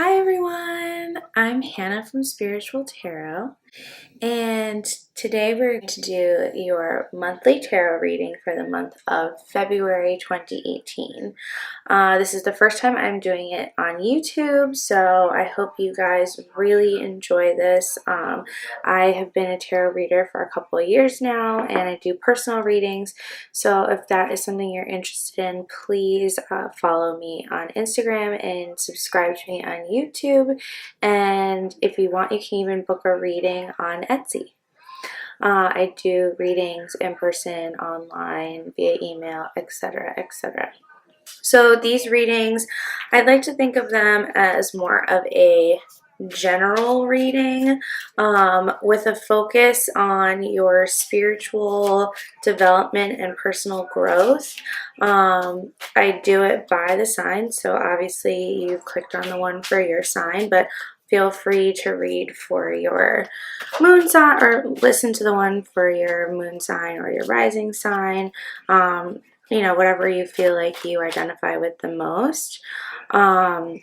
Hi everyone, I'm Hannah from Spiritual Tarot, and today we're going to do your monthly tarot reading for the month of February 2018. This is the first time I'm doing it on YouTube, so I hope you guys really enjoy this. I have been a tarot reader for a couple of years now, and I do personal readings, so if that is something you're interested in, please follow me on Instagram and subscribe to me on YouTube, and if you want, you can even book a reading on Etsy. I do readings in person, online, via email, etc., etc. So these readings, I'd like to think of them as more of a general reading with a focus on your spiritual development and personal growth. I do it by the sign, so obviously you've clicked on the one for your sign, but feel free to read for your moon sign or listen to the one for your moon sign or your rising sign. You know, whatever you feel like you identify with the most. And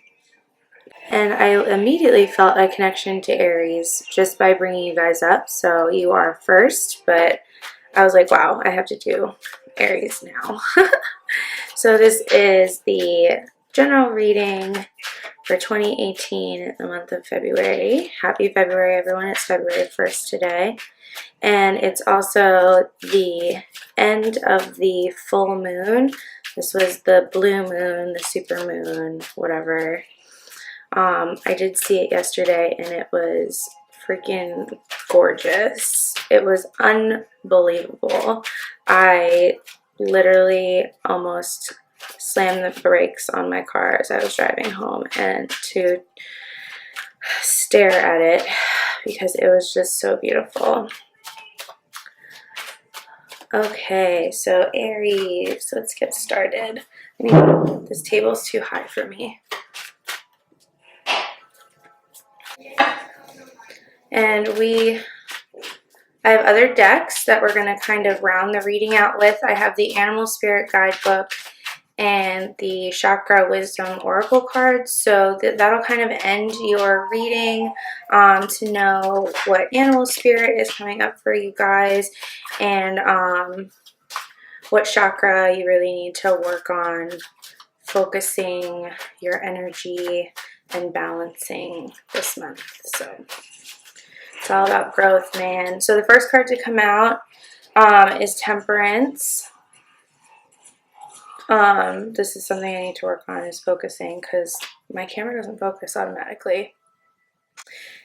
I immediately felt a connection to Aries just by bringing you guys up. So you are first, but I was like, wow, I have to do Aries now. So this is the general reading for 2018, the month of February. Happy February, everyone. It's February 1st today. And it's also the end of the full moon. This was the blue moon, the super moon, whatever. I did see it yesterday and it was freaking gorgeous. It was unbelievable. I literally almost slammed the brakes on my car as I was driving home and to stare at it because it was just so beautiful. Okay, so Aries, let's get started. This table's too high for me. And I have other decks that we're going to kind of round the reading out with. I have the Animal Spirit Guidebook and the Chakra Wisdom Oracle cards. So that'll kind of end your reading to know what animal spirit is coming up for you guys and what chakra you really need to work on focusing your energy and balancing this month. So it's all about growth, man. So the first card to come out is Temperance. This is something I need to work on, is focusing, because my camera doesn't focus automatically.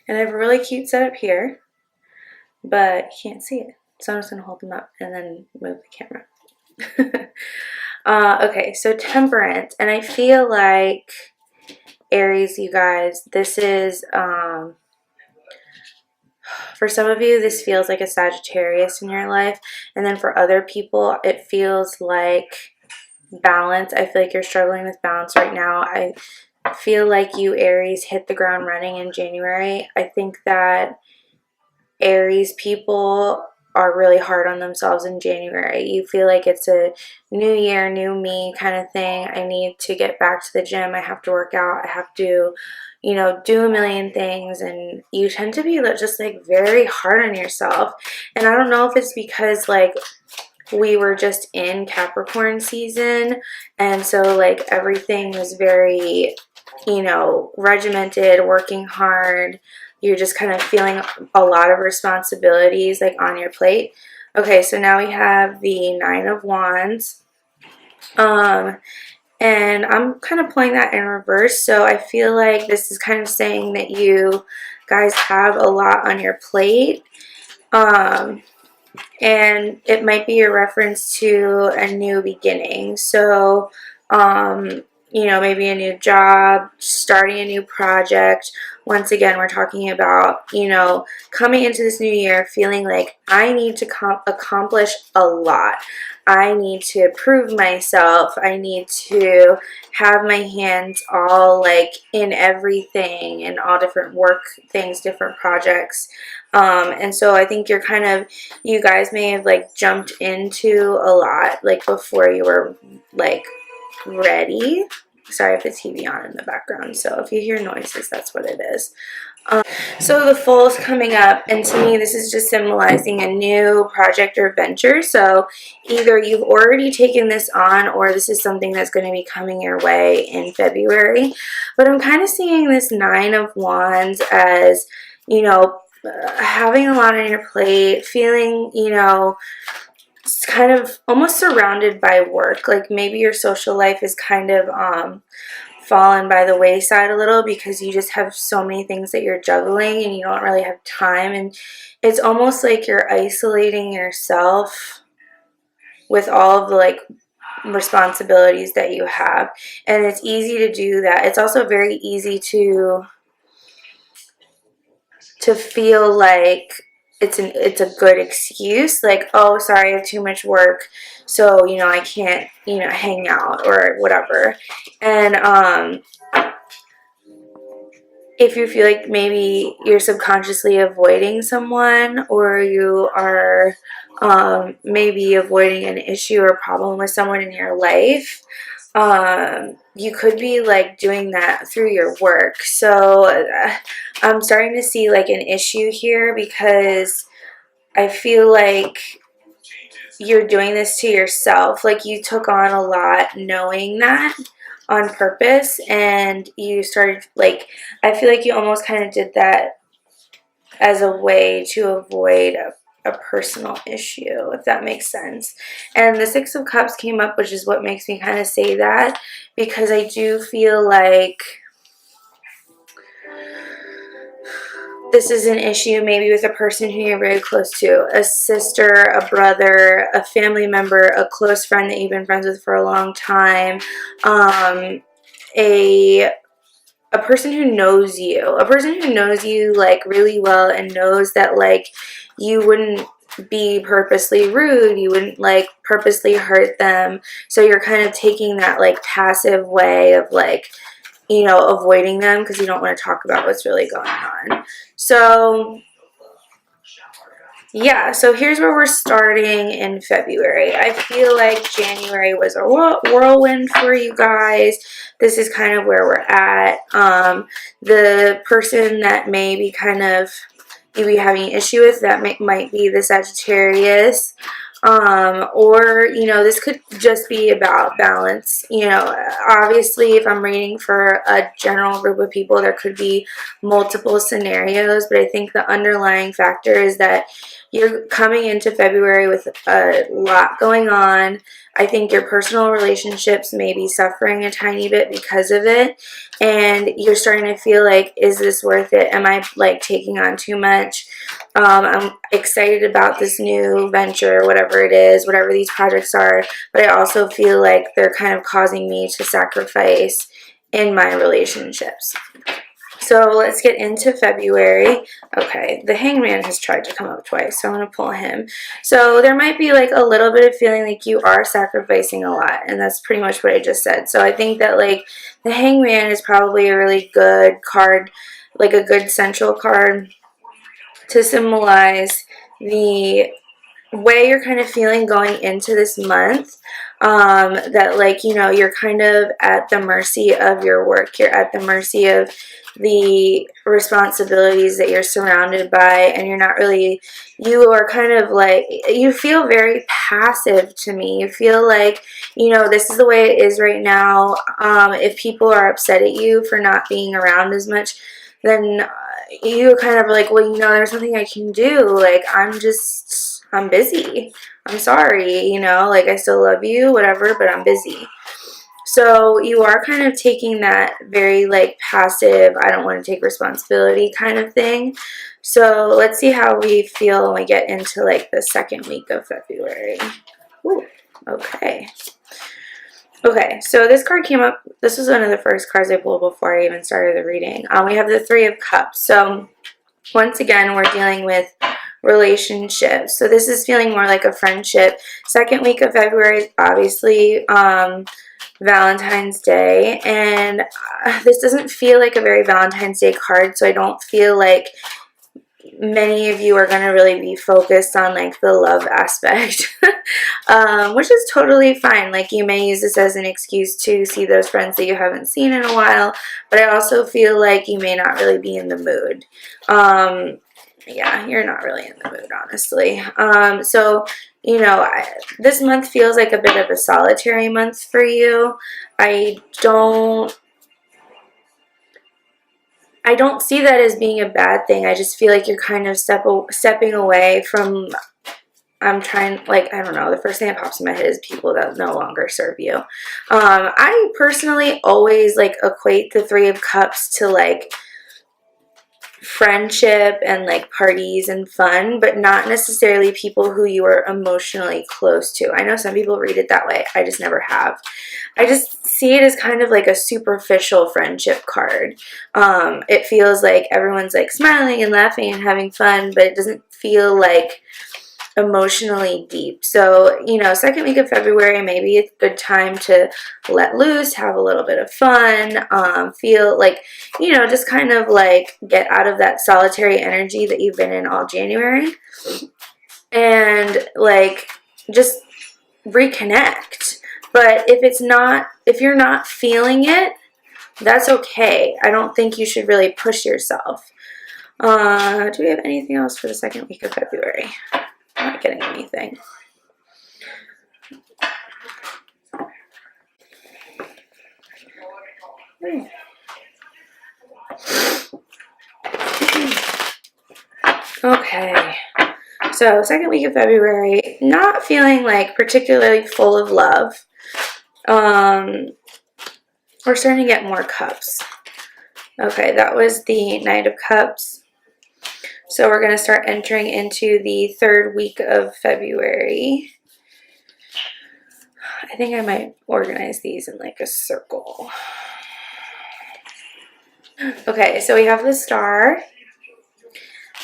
And I have a really cute setup here, but you can't see it. So I'm just going to hold them up and then move the camera. Okay, so Temperance. And I feel like, Aries, you guys, this is, for some of you, this feels like a Sagittarius in your life. And then for other people, it feels like balance. I feel like you're struggling with balance right now. I feel like you, Aries, hit the ground running in January. I think that Aries people are really hard on themselves in January. You feel like it's a new year, new me kind of thing. I need to get back to the gym. I have to work out. I have to, you know, do a million things. And you tend to be just like very hard on yourself. And I don't know if it's because like we were just in Capricorn season, and so like everything was very, you know, regimented, working hard. You're just kind of feeling a lot of responsibilities like on your plate. Okay, so now we have the Nine of Wands. And I'm kind of pulling that in reverse. So I feel like this is kind of saying that you guys have a lot on your plate. And it might be a reference to a new beginning. So, you know, maybe a new job, starting a new project. Once again, we're talking about, you know, coming into this new year feeling like I need to accomplish a lot. I need to prove myself. I need to have my hands all like in everything and all different work things, different projects. And so I think you guys may have like jumped into a lot like before you were like ready. Sorry if the TV on in the background, so if you hear noises, that's what it is. So the full is coming up, and to me this is just symbolizing a new project or venture. So either you've already taken this on, or this is something that's going to be coming your way in February. But I'm kind of seeing this Nine of Wands as, you know, having a lot on your plate, feeling, you know, kind of almost surrounded by work. Like maybe your social life is kind of fallen by the wayside a little because you just have so many things that you're juggling and you don't really have time, and it's almost like you're isolating yourself with all of the like responsibilities that you have, and it's easy to do that. It's also very easy to feel like it's a good excuse, like, oh, sorry, I have too much work, so, you know, I can't, you know, hang out or whatever. And if you feel like maybe you're subconsciously avoiding someone, or you are maybe avoiding an issue or problem with someone in your life, you could be like doing that through your work. So I'm starting to see like an issue here, because I feel like you're doing this to yourself. Like you took on a lot knowing that on purpose, and you started, like, I feel like you almost kind of did that as a way to avoid a personal issue, if that makes sense. And the Six of Cups came up, which is what makes me kind of say that, because I do feel like this is an issue maybe with a person who you're very close to, a sister, a brother, a family member, a close friend that you've been friends with for a long time, a person who knows you, like really well, and knows that like you wouldn't be purposely rude, you wouldn't like purposely hurt them, so you're kind of taking that like passive way of like, you know, avoiding them because you don't want to talk about what's really going on. So yeah, so here's where we're starting in February. I feel like January was a whirlwind for you guys. This is kind of where we're at. The person that may be kind of you be having an issue with, that might be the Sagittarius. Or, you know, this could just be about balance. You know, obviously, if I'm reading for a general group of people, there could be multiple scenarios, but I think the underlying factor is that you're coming into February with a lot going on. I think your personal relationships may be suffering a tiny bit because of it, and you're starting to feel like, is this worth it? Am I like taking on too much? I'm excited about this new venture, whatever it is, whatever these projects are, but I also feel like they're kind of causing me to sacrifice in my relationships. So let's get into February. Okay, the Hangman has tried to come up twice, so I'm going to pull him. So there might be like a little bit of feeling like you are sacrificing a lot, and that's pretty much what I just said. So I think that like the Hangman is probably a really good card, like a good central card to symbolize the way you're kind of feeling going into this month. That like, you know, you're kind of at the mercy of your work. You're at the mercy of the responsibilities that you're surrounded by, and you're not really, you are kind of like, you feel very passive to me. You feel like, you know, this is the way it is right now. If people are upset at you for not being around as much, then you kind of like, well, you know, there's nothing I can do. Like, I'm busy. I'm sorry, you know, like I still love you, whatever, but I'm busy. So you are kind of taking that very like passive, I don't want to take responsibility kind of thing. So let's see how we feel when we get into like the second week of February. Ooh, okay. Okay, so this card came up. This was one of the first cards I pulled before I even started the reading. We have the Three of Cups. So once again, we're dealing with relationships. So this is feeling more like a friendship. Second week of February, obviously, Valentine's Day. And this doesn't feel like a very Valentine's Day card, so I don't feel like many of you are going to really be focused on like the love aspect, which is totally fine. Like you may use this as an excuse to see those friends that you haven't seen in a while, but I also feel like you may not really be in the mood. Yeah, you're not really in the mood, honestly. So, you know, this month feels like a bit of a solitary month for you. I don't see that as being a bad thing. I just feel like you're kind of stepping away from, I don't know, the first thing that pops in my head is people that no longer serve you. I personally always like equate the Three of Cups to like friendship and like parties and fun, but not necessarily people who you are emotionally close to. I know some people read it that way. I just never have. I just see it as kind of like a superficial friendship card. It feels like everyone's like smiling and laughing and having fun, but it doesn't feel like emotionally deep. So, you know, second week of February, maybe it's a good time to let loose, have a little bit of fun, feel like, you know, just kind of like get out of that solitary energy that you've been in all January and like just reconnect. But if you're not feeling it, that's okay. I don't think you should really push yourself. Do we have anything else for the second week of February? I'm not getting anything. Okay. So second week of February, not feeling like particularly full of love. We're starting to get more cups. Okay, that was the Knight of Cups. So we're going to start entering into the third week of February. I think I might organize these in like a circle. Okay, so we have the Star.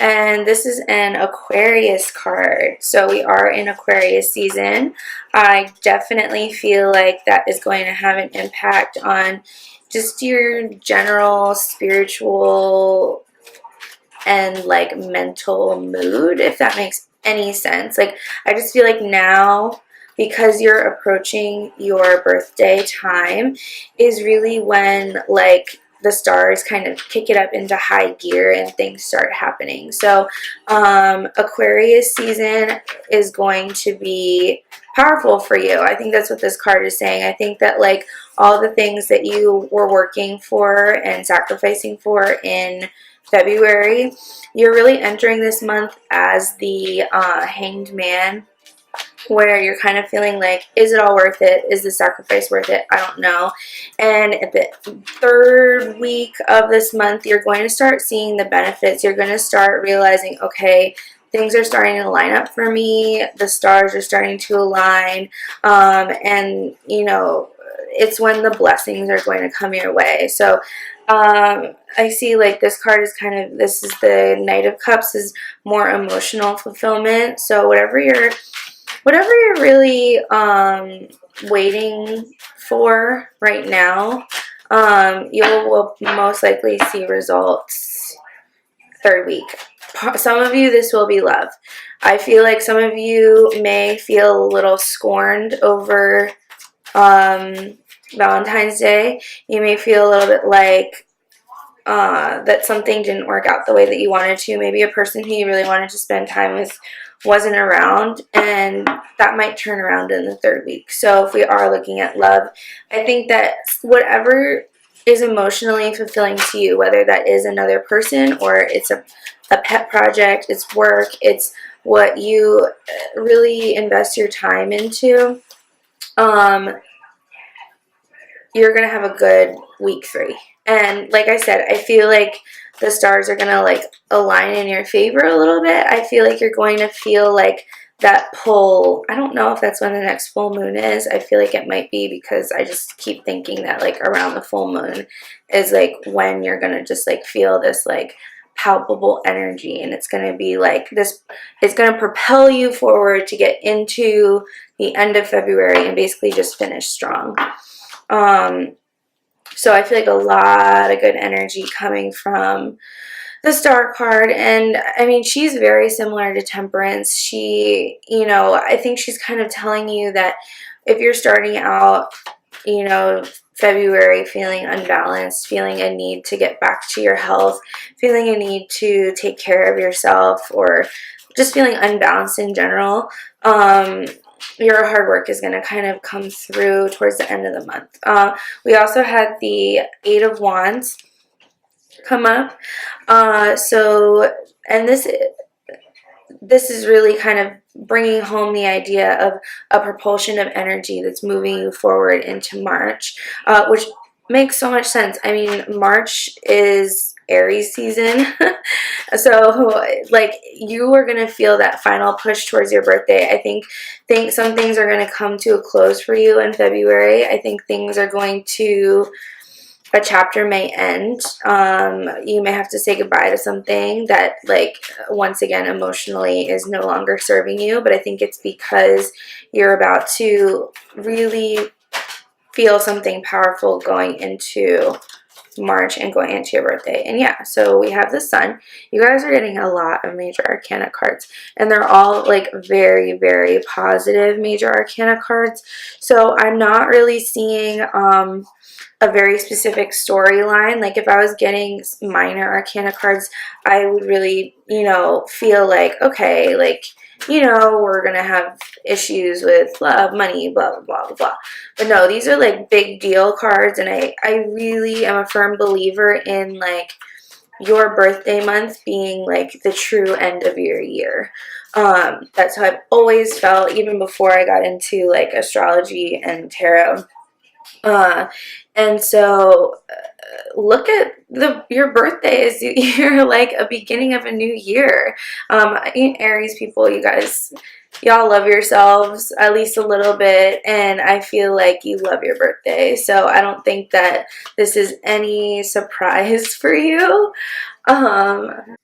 And this is an Aquarius card. So we are in Aquarius season. I definitely feel like that is going to have an impact on just your general spiritual and like mental mood, if that makes any sense. Like I just feel like now, because you're approaching your birthday time, is really when like the stars kind of kick it up into high gear and things start happening. So Aquarius season is going to be powerful for you. I think that's what this card is saying. I think that like all the things that you were working for and sacrificing for in February, you're really entering this month as the Hanged Man, where you're kind of feeling like, is it all worth it? Is the sacrifice worth it? I don't know. And at the third week of this month, you're going to start seeing the benefits. You're going to start realizing, okay, things are starting to line up for me. The stars are starting to align. And, you know, it's when the blessings are going to come your way. So I see like this card is kind of, this is the Knight of Cups, is more emotional fulfillment. So whatever you're really waiting for right now, you will most likely see results third week. Some of you, this will be love. I feel like some of you may feel a little scorned over Valentine's Day. You may feel a little bit like that something didn't work out the way that you wanted to. Maybe a person who you really wanted to spend time with wasn't around, and that might turn around in the third week. So if we are looking at love, I think that whatever is emotionally fulfilling to you, whether that is another person or it's a pet project, it's work, it's what you really invest your time into, you're going to have a good week 3. And like I said, I feel like the stars are going to like align in your favor a little bit. I feel like you're going to feel like that pull. I don't know if that's when the next full moon is. I feel like it might be, because I just keep thinking that like around the full moon is like when you're going to just like feel this like palpable energy, and it's going to be like this, it's going to propel you forward to get into the end of February and basically just finish strong. So I feel like a lot of good energy coming from the Star card, and I mean, she's very similar to Temperance. She, I think she's kind of telling you that if you're starting out, February feeling unbalanced, feeling a need to get back to your health, feeling a need to take care of yourself, or just feeling unbalanced in general, your hard work is going to kind of come through towards the end of the month. We also had the Eight of Wands come up. And this is really kind of bringing home the idea of a propulsion of energy that's moving you forward into March, which makes so much sense. I mean, March is Aries season. So like, you are going to feel that final push towards your birthday. I think some things are going to come to a close for you in February. I think things are going to, a chapter may end. You may have to say goodbye to something that, like, once again, emotionally is no longer serving you. But I think it's because you're about to really feel something powerful going into March and going into your birthday. And yeah, so we have the Sun. You guys are getting a lot of major arcana cards, and they're all like very, very positive major arcana cards. So I'm not really seeing a very specific storyline. Like, if I was getting minor arcana cards, I would really, feel like, okay, like, we're gonna have issues with love, money, blah, blah, blah, blah, blah. But no, these are like big deal cards, and I really am a firm believer in, like, your birthday month being like the true end of your year. That's how I've always felt, even before I got into like astrology and tarot. And so look at your birthday as you're like a beginning of a new year. Aries people, you guys, y'all love yourselves at least a little bit, and I feel like you love your birthday. So I don't think that this is any surprise for you. So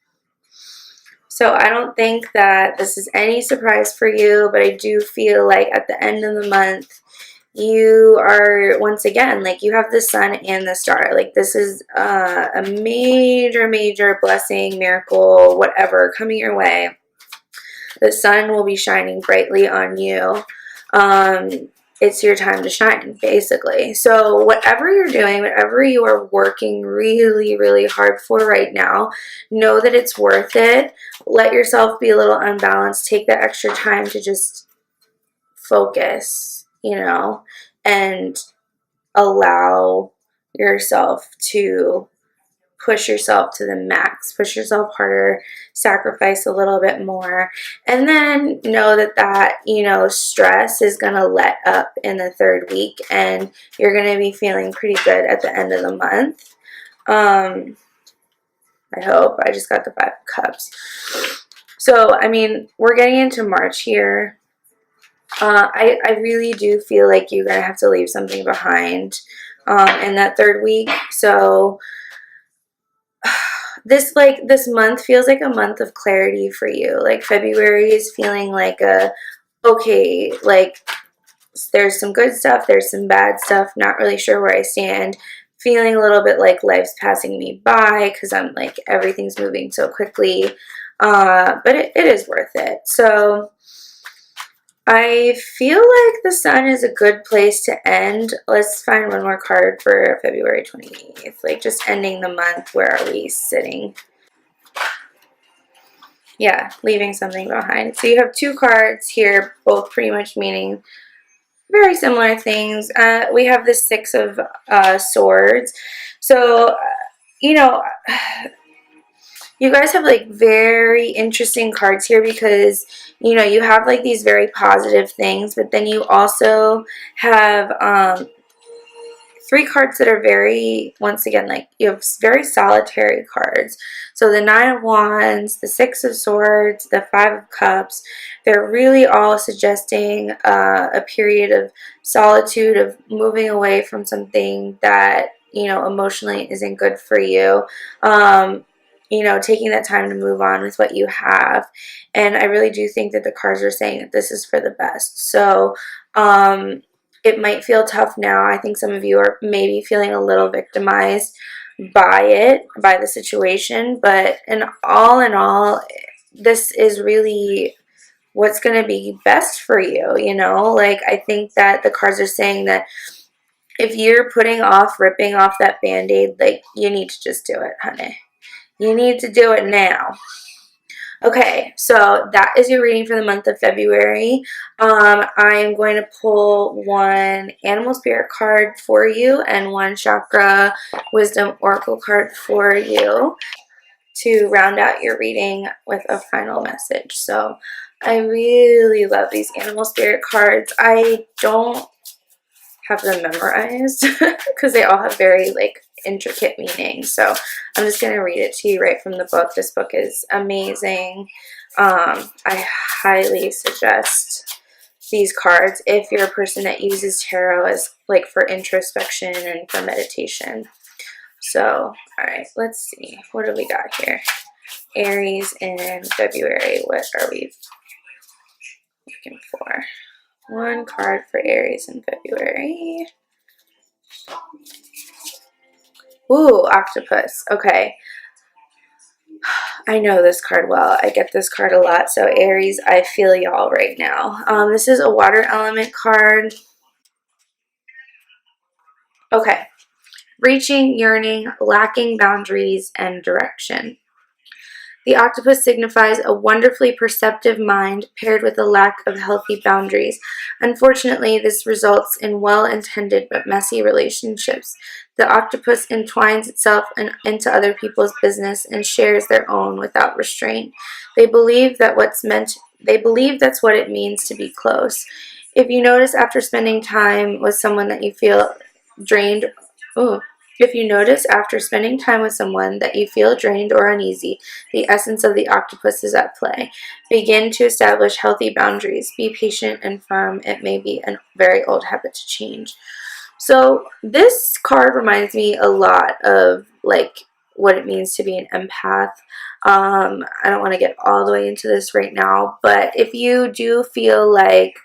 I don't think that this is any surprise for you, but I do feel like at the end of the month, you are, once again, like, you have the Sun and the Star. Like, this is a major, major blessing, miracle, whatever, coming your way. The sun will be shining brightly on you. It's your time to shine, basically. So whatever you're doing, whatever you are working really, really hard for right now, know that it's worth it. Let yourself be a little unbalanced. Take that extra time to just focus, and allow yourself to push yourself to the max, push yourself harder, sacrifice a little bit more, and then know that stress is going to let up in the third week, and you're going to be feeling pretty good at the end of the month. I hope. I just got the 5 of Cups. So, I mean, we're getting into March here. I really do feel like you're going to have to leave something behind in that third week. So this month feels like a month of clarity for you. Like, February is feeling like okay, like, there's some good stuff, there's some bad stuff, not really sure where I stand, feeling a little bit like life's passing me by because I'm like, everything's moving so quickly, but it is worth it. So I feel like the Sun is a good place to end. Let's find one more card for February 28th. Like, just ending the month. Where are we sitting? Yeah, leaving something behind. So you have 2 cards here, both pretty much meaning very similar things. We have the 6 of Swords. So, you guys have like very interesting cards here because you have like these very positive things, but then you also have 3 cards that are very, once again, like, you have very solitary cards. So the 9 of Wands, the 6 of Swords, the 5 of Cups, they're really all suggesting a period of solitude, of moving away from something that emotionally isn't good for you. Taking that time to move on with what you have. And I really do think that the cards are saying that this is for the best. So it might feel tough now. I think some of you are maybe feeling a little victimized. by the situation, but in all, this is really what's going to be best for you, you know? Like, I think that the cards are saying that if you're putting off ripping off that band-aid, like, you need to just do it, honey. You need to do it now. Okay, so that is your reading for the month of February. I am going to pull one animal spirit card for you and one chakra wisdom oracle card for you to round out your reading with a final message. So I really love these animal spirit cards. I don't have them memorized because they all have very like intricate meanings. So I'm just going to read it to you right from the book. This book is amazing. I highly suggest these cards if you're a person that uses tarot as like for introspection and for meditation. So, all right, let's see. What do we got here? Aries in February. What are we looking for? One card for Aries in February. Ooh, octopus. Okay. I know this card well. I get this card a lot. So Aries, I feel y'all right now. This is a water element card. Okay. Reaching, yearning, lacking boundaries and direction. The octopus signifies a wonderfully perceptive mind paired with a lack of healthy boundaries. Unfortunately, this results in well-intended but messy relationships. The octopus entwines itself into other people's business and shares their own without restraint. They believe that's what it means to be close. If you notice after spending time with someone that you feel drained, if you notice after spending time with someone that you feel drained or uneasy, the essence of the octopus is at play. Begin to establish healthy boundaries. Be patient and firm. It may be a very old habit to change. So this card reminds me a lot of like what it means to be an empath. I don't want to get all the way into this right now, but if you do feel like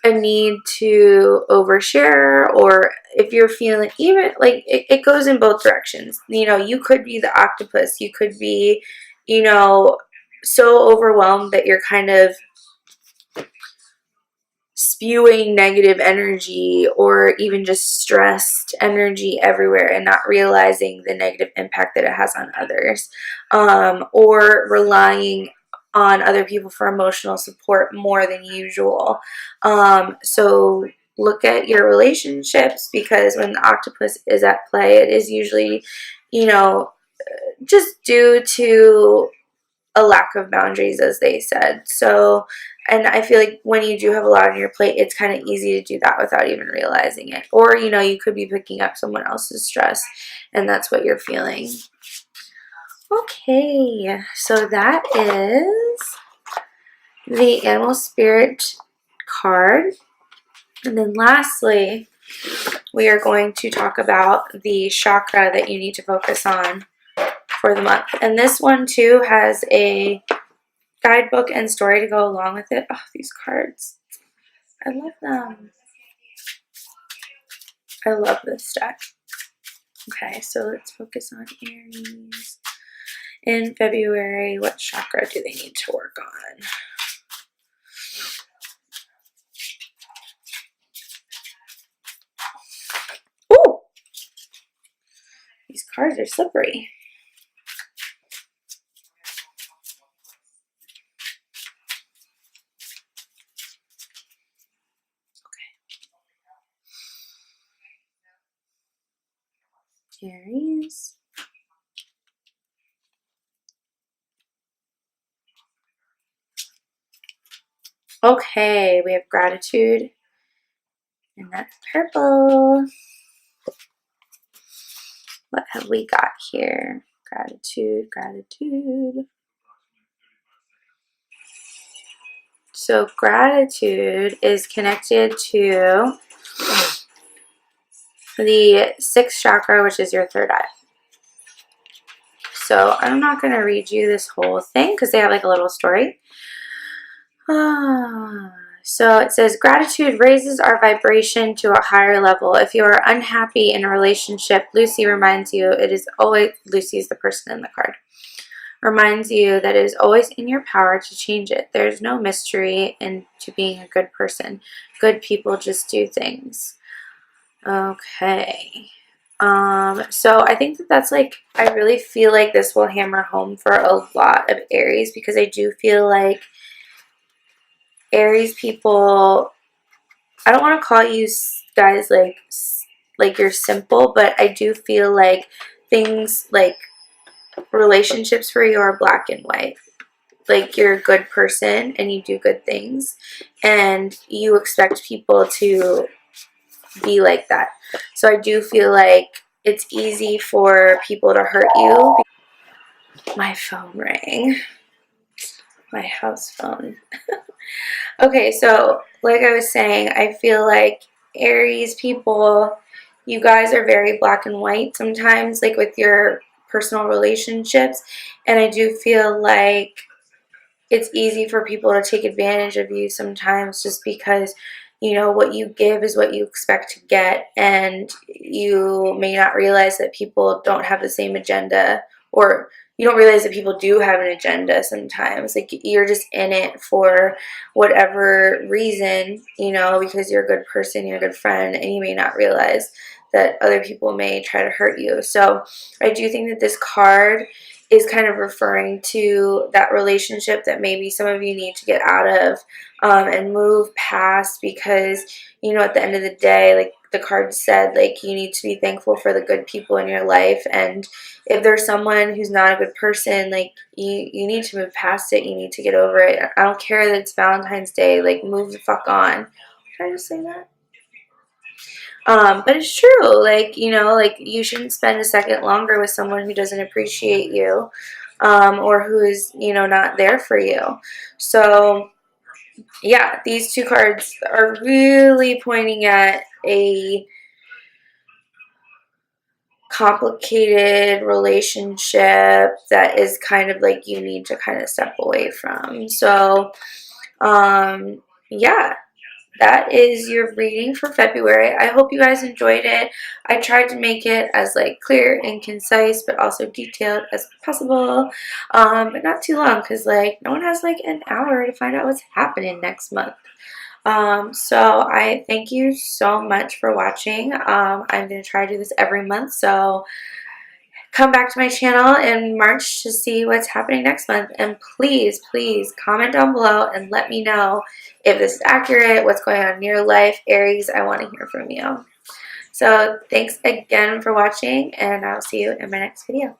a need to overshare, or if you're feeling even like it goes in both directions. You know, you could be the octopus. You could be, you know, so overwhelmed that you're kind of spewing negative energy or even just stressed energy everywhere and not realizing the negative impact that it has on others, or relying on other people for emotional support more than usual. So look at your relationships, because when the octopus is at play, it is usually, you know, just due to a lack of boundaries, as they said. So, and I feel like when you do have a lot on your plate, it's kind of easy to do that without even realizing it. Or, you know, you could be picking up someone else's stress and that's what you're feeling. Okay, so that is the animal spirit card. And then lastly, we are going to talk about the chakra that you need to focus on for the month. And this one too has a guidebook and story to go along with it. Oh, these cards. I love them. I love this deck. Okay, so let's focus on Aries. In February, what chakra do they need to work on? Ooh! These cards are slippery. Aries. Okay, we have gratitude, and that's purple. What have we got here? Gratitude, gratitude. So gratitude is connected to the sixth chakra, which is your third eye. So I'm not going to read you this whole thing because they have like a little story. So it says, gratitude raises our vibration to a higher level. If you are unhappy in a relationship, Lucy reminds you it is always, Lucy is the person in the card, reminds you that it is always in your power to change it. There's no mystery into being a good person. Good people just do things. Okay. So I think that that's like, I really feel like this will hammer home for a lot of Aries, because I do feel like Aries people, I don't want to call you guys like you're simple, but I do feel like things like relationships for you are black and white. Like, you're a good person and you do good things, and you expect people to be like that. So I do feel like it's easy for people to hurt you. My phone rang. My house phone. Okay, so like I was saying, I feel like Aries people, you guys are very black and white sometimes, like with your personal relationships. And I do feel like it's easy for people to take advantage of you sometimes, just because, you know, what you give is what you expect to get, and you may not realize that people don't have the same agenda, or you don't realize that people do have an agenda sometimes. Like, you're just in it for whatever reason, you know, because you're a good person, you're a good friend, and you may not realize that other people may try to hurt you. So I do think that this card is kind of referring to that relationship that maybe some of you need to get out of, and move past, because, you know, at the end of the day, like the card said, like, you need to be thankful for the good people in your life. And if there's someone who's not a good person, like, you need to move past it. You need to get over it. I don't care that it's Valentine's Day. Like, move the fuck on. Did I just say that? But it's true. Like, you know, like, you shouldn't spend a second longer with someone who doesn't appreciate you, or who is, you know, not there for you. So yeah, these two cards are really pointing at a complicated relationship that is kind of like, you need to kind of step away from. So yeah, that is your reading for February. I hope you guys enjoyed it. I tried to make it as like clear and concise, but also detailed as possible, but not too long, because like no one has like an hour to find out what's happening next month. So I thank you so much for watching. I'm going to try to do this every month, so come back to my channel in March to see what's happening next month. And please, please comment down below and let me know if this is accurate, what's going on in your life. Aries, I want to hear from you. So thanks again for watching, and I'll see you in my next video.